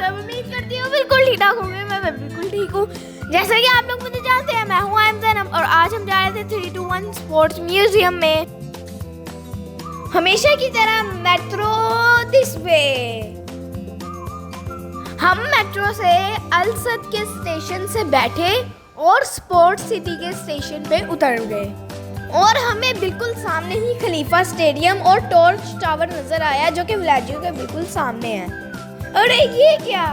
सब उम्मीद करती हूँ बिल्कुल ठीक ठाक होंगे। मैं बिल्कुल ठीक हूँ। जैसा कि आप लोग मुझे जानते हैं, मैं हूँ आयमन और आज हम जा रहे थे 321 स्पोर्ट्स म्यूजियम में। हमेशा की तरह मेट्रो दिस वे। हम मेट्रो से अलसद के स्टेशन से बैठे और स्पोर्ट्स सिटी के स्टेशन पे उतर गए और हमें बिल्कुल सामने ही खलीफा स्टेडियम और टॉर्च टावर नजर आया जो कि विलाजियो के बिल्कुल सामने है। अरे ये क्या,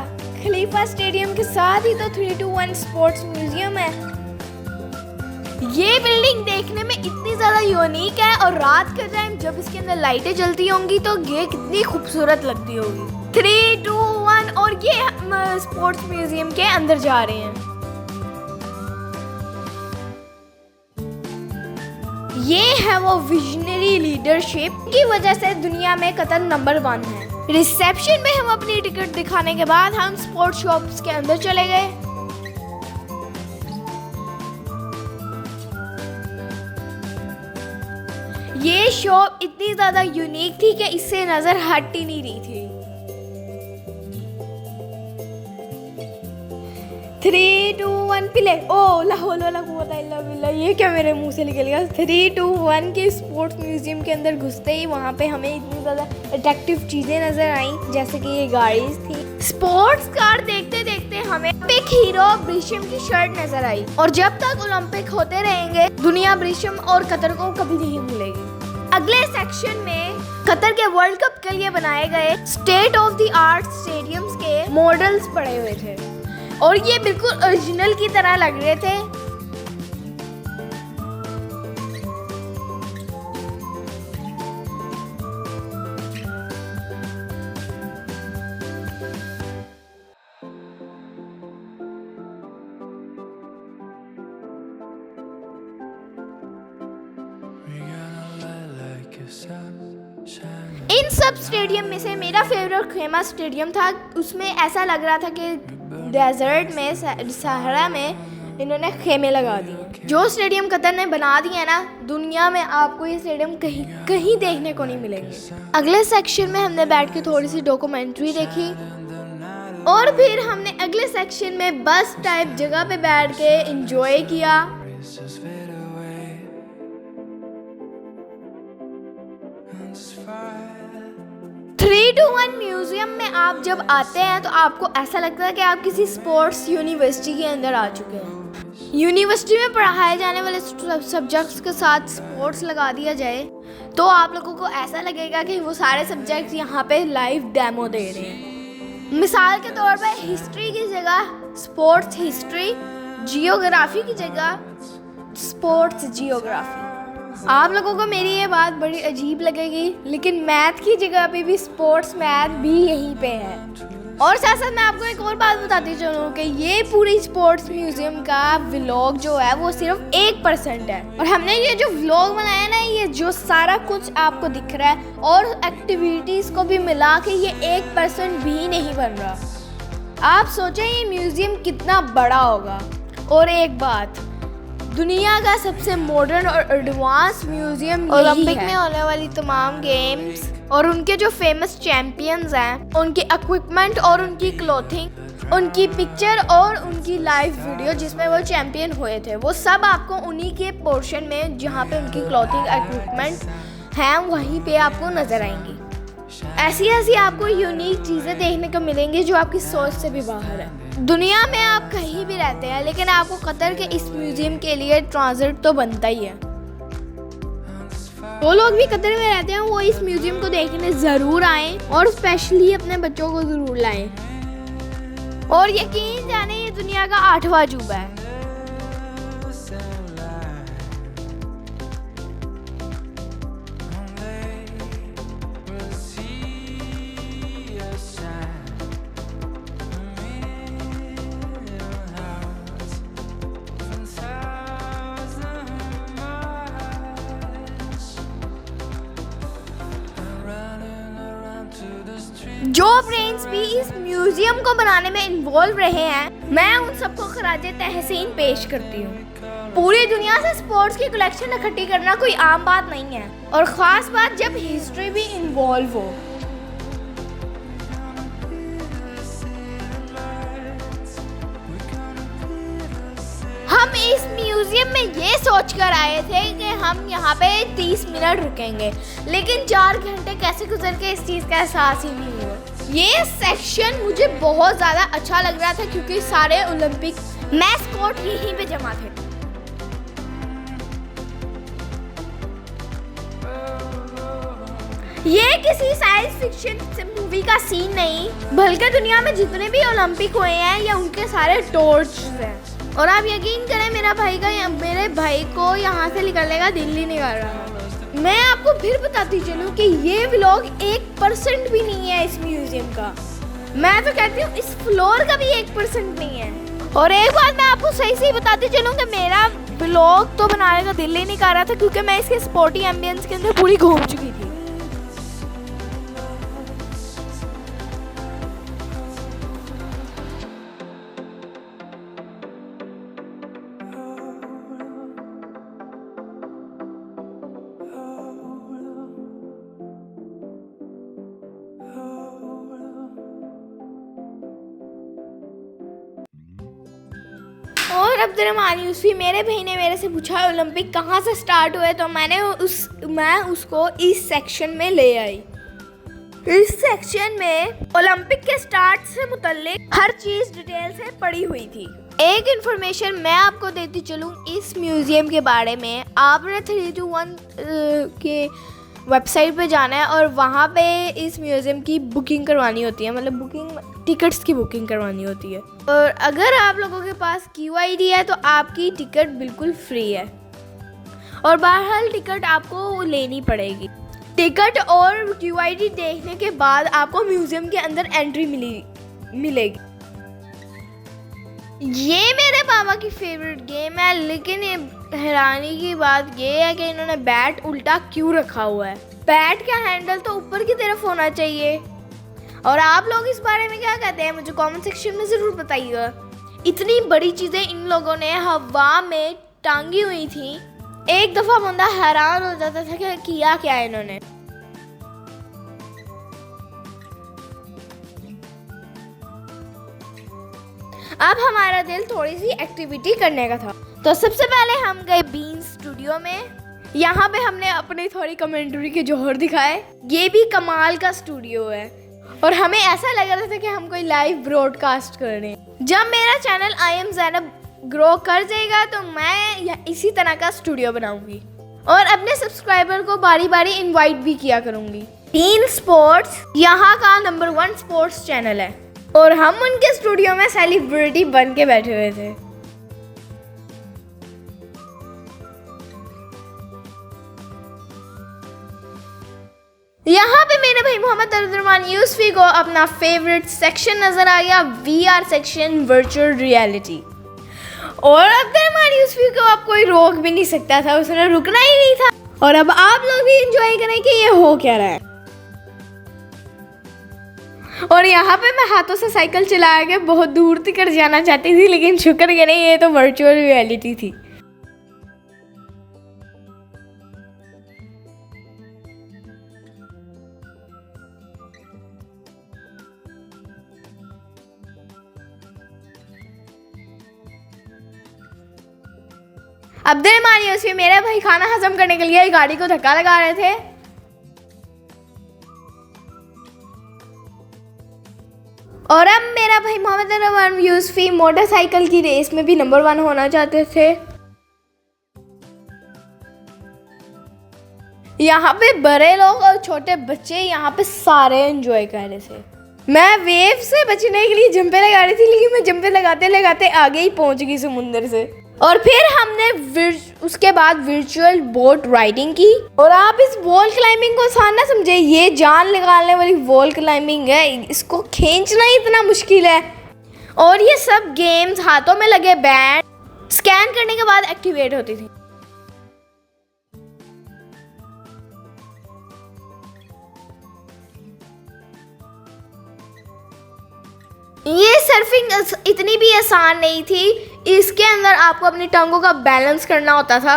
खलीफा स्टेडियम के साथ ही तो 321 स्पोर्ट्स म्यूजियम है। ये बिल्डिंग देखने में इतनी ज़्यादा यूनिक है और रात के टाइम जब इसके अंदर लाइटें जलती होंगी तो ये कितनी खूबसूरत लगती होगी। 321 और ये हम स्पोर्ट्स म्यूजियम के अंदर जा रहे हैं। ये है वो विजनरी लीडरशिप की वजह से दुनिया में कतर नंबर 1 है। रिसेप्शन में हम अपनी टिकट दिखाने के बाद हम स्पोर्ट्स शॉप्स के अंदर चले गए। ये शॉप इतनी ज्यादा यूनिक थी कि इससे नजर हट ही नहीं रही थी। 321 प्ले। ओ ला हौला वला कुव्वता इल्ला बिल्लाह, ये क्या मेरे मुंह से निकल गया। 321 के स्पोर्ट्स म्यूजियम के अंदर घुसते ही वहाँ पे हमें इतनी ज़्यादा अट्रैक्टिव चीज़ें नज़र आईं, जैसे कि ये गाड़ीज थी। स्पोर्ट्स कार देखते देखते हमें एक हीरो ब्रिशम की शर्ट नजर आई और जब तक ओलंपिक होते रहेंगे दुनिया ब्रिशम और कतर को कभी नहीं भूलेगी। अगले सेक्शन में कतर के वर्ल्ड कप के लिए बनाए गए state of the art stadiums के मॉडल्स पड़े हुए थे और ये बिल्कुल ओरिजिनल की तरह लग रहे थे। इन सब स्टेडियम में से मेरा फेवरेट खेमा स्टेडियम था। उसमें ऐसा लग रहा था कि डेजर्ट में, सहारा में इन्होंने खेमे लगा दिए। जो स्टेडियम कतर ने बना दिया ना, दुनिया में आपको ये स्टेडियम कहीं देखने को नहीं मिलेंगे। अगले सेक्शन में हमने बैठ के थोड़ी सी डॉक्यूमेंट्री देखी और फिर हमने अगले सेक्शन में बस टाइप जगह पे बैठ के एंजॉय किया। 321 म्यूजियम में आप जब आते हैं तो आपको ऐसा लगता है कि आप किसी स्पोर्ट्स यूनिवर्सिटी के अंदर आ चुके हैं। यूनिवर्सिटी में पढ़ाए जाने वाले सब्जेक्ट्स के साथ स्पोर्ट्स लगा दिया जाए तो आप लोगों को ऐसा लगेगा कि वो सारे सब्जेक्ट्स यहाँ पे लाइव डेमो दे रहे हैं। मिसाल के तौर पर हिस्ट्री की जगह स्पोर्ट्स हिस्ट्री, जियोग्राफी की जगह स्पोर्ट्स जियोग्राफी। आप लोगों को मेरी ये बात बड़ी अजीब लगेगी, लेकिन मैथ की जगह पे भी स्पोर्ट्स मैथ भी यहीं पे है। और साथ साथ मैं आपको एक और बात बताती चलूँ कि ये पूरी स्पोर्ट्स म्यूजियम का व्लॉग जो है वो सिर्फ 1% है और हमने ये जो व्लॉग बनाया ना, ये जो सारा कुछ आपको दिख रहा है और एक्टिविटीज़ को भी मिला के ये 1% भी नहीं बन रहा। आप सोचें ये म्यूजियम कितना बड़ा होगा। और एक बात, दुनिया का सबसे मॉडर्न और एडवांस म्यूजियम ओलंपिक में होने वाली तमाम गेम्स और उनके जो फेमस चैंपियंस हैं, उनकी इक्विपमेंट और उनकी क्लोथिंग, उनकी पिक्चर और उनकी लाइव वीडियो जिसमें वो चैंपियन हुए थे, वो सब आपको उन्हीं के पोर्शन में जहाँ पे उनकी क्लोथिंग इक्विपमेंट हैं वहीं पे आपको नजर आएंगी। ऐसी ऐसी आपको यूनिक चीज़ें देखने को मिलेंगी जो आपकी सोच से भी बाहर है। दुनिया में आप कहीं भी रहते हैं लेकिन आपको कतर के इस म्यूजियम के लिए ट्रांजिट तो बनता ही है। वो लोग भी कतर में रहते हैं, वो इस म्यूजियम को देखने ज़रूर आएँ और स्पेशली अपने बच्चों को ज़रूर लाएं। और यकीन जाने ये दुनिया का 8वां अजूबा है। जो ब्रेन्स भी इस म्यूजियम को बनाने में इन्वॉल्व रहे हैं, मैं उन सबको खराजे तहसीन पेश करती हूँ। पूरी दुनिया से स्पोर्ट्स की कलेक्शन इकट्ठी करना कोई आम बात नहीं है और ख़ास बात जब हिस्ट्री भी इन्वॉल्व हो। हम इस म्यूजियम में ये सोचकर आए थे कि हम यहाँ पे 30 मिनट रुकेंगे, लेकिन 4 घंटे कैसे गुजर के इस चीज़ का एहसास ही नहीं हुआ। ये सेक्शन मुझे बहुत ज़्यादा अच्छा लग रहा था क्योंकि सारे ओलंपिक मैस्कॉट यहीं पे जमा थे। ये किसी साइंस फिक्शन मूवी का सीन नहीं, बल्कि दुनिया में जितने भी ओलंपिक हुए हैं या उनके सारे टॉर्च हैं। और आप यकीन करें मेरे भाई को यहाँ से निकलने का दिल ही नहीं कर रहा। मैं आपको फिर बताती चलूँ कि ये व्लॉग 1% भी नहीं है इस म्यूजियम का। मैं तो कहती हूँ इस फ्लोर का भी 1% नहीं है। और एक बात मैं आपको सही से बताती चलूँ कि मेरा व्लॉग तो बनाने का दिल ही नहीं कर रहा था क्योंकि मैं इसके स्पोर्टी एम्बियंस के अंदर पूरी घूम चुकी थी। और अब्दुर्रहमान यूसुफी मेरे भाई ने मेरे से पूछा ओलंपिक कहाँ से स्टार्ट हुए, तो मैं उसको इस सेक्शन में ले आई। इस सेक्शन में ओलंपिक के स्टार्ट से मुतल्लिक हर चीज़ डिटेल से पड़ी हुई थी। एक इन्फॉर्मेशन मैं आपको देती चलूँ इस म्यूज़ियम के बारे में। आपने 321 के वेबसाइट पे जाना है और वहाँ पे इस म्यूज़ियम की बुकिंग करवानी होती है, मतलब टिकट्स की बुकिंग करवानी होती है। और अगर आप लोगों के पास QID है तो आपकी टिकट बिल्कुल फ्री है, और बहरहाल टिकट आपको लेनी पड़ेगी। टिकट और QID देखने के बाद आपको म्यूज़ियम के अंदर एंट्री मिलेगी। ये मेरे पापा की फेवरेट गेम है, लेकिन ये हैरानी की बात ये है कि इन्होंने बैट उल्टा क्यों रखा हुआ है। बैट का हैंडल तो ऊपर की तरफ होना चाहिए। और आप लोग इस बारे में क्या कहते हैं मुझे कमेंट सेक्शन में ज़रूर बताइएगा। इतनी बड़ी चीज़ें इन लोगों ने हवा में टांगी हुई थी, एक दफ़ा बंदा हैरान हो जाता था कि किया क्या इन्होंने। अब हमारा दिल थोड़ी सी एक्टिविटी करने का था, तो सबसे पहले हम गए बीन स्टूडियो में। यहाँ पे हमने अपनी थोड़ी कमेंट्री के जोहर दिखाए। ये भी कमाल का स्टूडियो है और हमें ऐसा लग रहा था कि हम कोई लाइव ब्रॉडकास्ट कर रहे हैं। जब मेरा channel I am Zainab grow कर जाएगा तो मैं इसी तरह का स्टूडियो बनाऊंगी और अपने सब्सक्राइबर को बारी बारी इनवाइट भी किया करूंगी। बीन स्पोर्ट्स यहाँ का नंबर 1 स्पोर्ट्स चैनल है और हम उनके स्टूडियो में सेलिब्रिटी बन के बैठे हुए थे। यहाँ पे मेरे भाई मोहम्मद अब्दुर्रहमान यूसुफी को अपना फेवरेट सेक्शन नजर आ गया, VR सेक्शन, वर्चुअल रियलिटी। और अब्दुर्रहमान यूसुफी को अब कोई रोक भी नहीं सकता था, उसने रुकना ही नहीं था। और अब आप लोग भी एंजॉय करें कि ये हो क्या रहा है। और यहाँ पे मैं हाथों से साइकिल चला के बहुत दूर तक जाना चाहती थी, लेकिन शुक्र के नहीं, ये तो वर्चुअल रियलिटी थी। अब्दुर्रहमान यूसुफी मेरे भाई खाना हजम करने के लिए गाड़ी को धक्का लगा रहे थे। और अब मेरा भाई मोहम्मद अब्दुर्रहमान यूसुफी मोटरसाइकिल की रेस में भी नंबर 1 होना चाहते थे। यहाँ पे बड़े लोग और छोटे बच्चे यहाँ पे सारे एंजॉय कर रहे थे। मैं वेव से बचने के लिए जंपे लगा रही थी, लेकिन मैं जंपे लगाते लगाते आगे ही पहुँच गई समुंदर से। और फिर हमने उसके बाद वर्चुअल बोट राइडिंग की। और आप इस वॉल क्लाइंबिंग को आसान ना समझे, ये जान निकालने वाली वॉल क्लाइंबिंग है, इसको खींचना ही इतना मुश्किल है। और ये सब गेम्स हाथों में लगे बैंड स्कैन करने के बाद एक्टिवेट होती थी। ये सर्फिंग इतनी भी आसान नहीं थी, इसके अंदर आपको अपनी टांगों का बैलेंस करना होता था।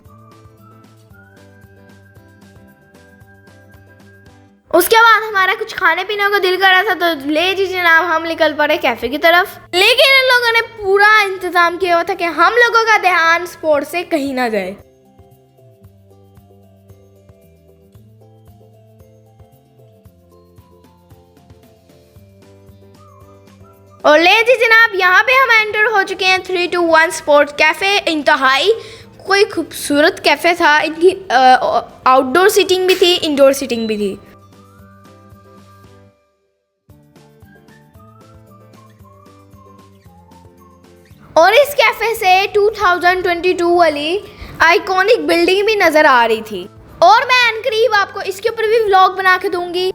उसके बाद हमारा कुछ खाने पीने को दिल कर रहा था, तो ले जी जनाब हम निकल पड़े कैफे की तरफ। लेकिन इन लोगों ने पूरा इंतजाम इंतजाम किया हुआ था कि हम लोगों का ध्यान स्पोर्ट्स से कहीं ना जाए। और ले जी जनाब, यहाँ पे हम एंटर हो चुके हैं 321 स्पोर्ट्स कैफ़े। इंतहाई कोई खूबसूरत कैफ़े था। इनकी आउटडोर सीटिंग भी थी, इंडोर सीटिंग भी थी। और इस कैफ़े से 2022 वाली आइकॉनिक बिल्डिंग भी नज़र आ रही थी। और मैं अनकरीब आपको इसके ऊपर भी व्लॉग बना के दूंगी।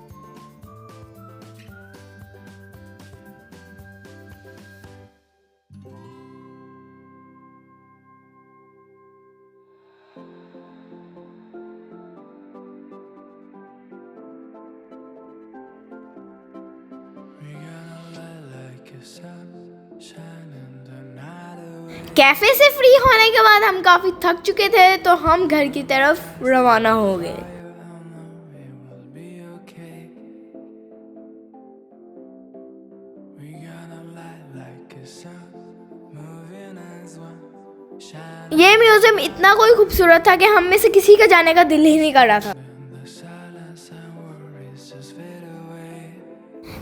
कैफे से फ्री होने के बाद हम काफ़ी थक चुके थे, तो हम घर की तरफ रवाना हो गए। ये म्यूजियम इतना कोई खूबसूरत था कि हम में से किसी का जाने का दिल ही नहीं कर रहा था।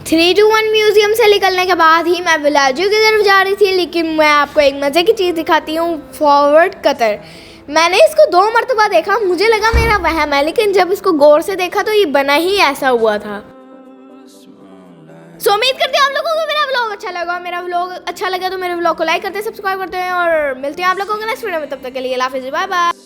321 म्यूजियम से निकलने के बाद ही मैं विलाजो की तरफ जा रही थी, लेकिन मैं आपको एक मज़े की चीज़ दिखाती हूँ। फॉरवर्ड कतर, मैंने इसको 2 मरतबा देखा, मुझे लगा मेरा वहम है, लेकिन जब इसको गौर से देखा तो ये बना ही ऐसा हुआ था। सो उम्मीद करती हूँ आप लोगों को मेरा व्लॉग अच्छा लगा। मेरा व्लॉग अच्छा लगा तो मेरे व्लॉग को लाइक करते, सब्सक्राइब करते हैं और मिलते हैं आप लोगों को नेक्स्ट वीडियो में। तब तक के लिए अल्लाह हाफिज़, बाय बाय।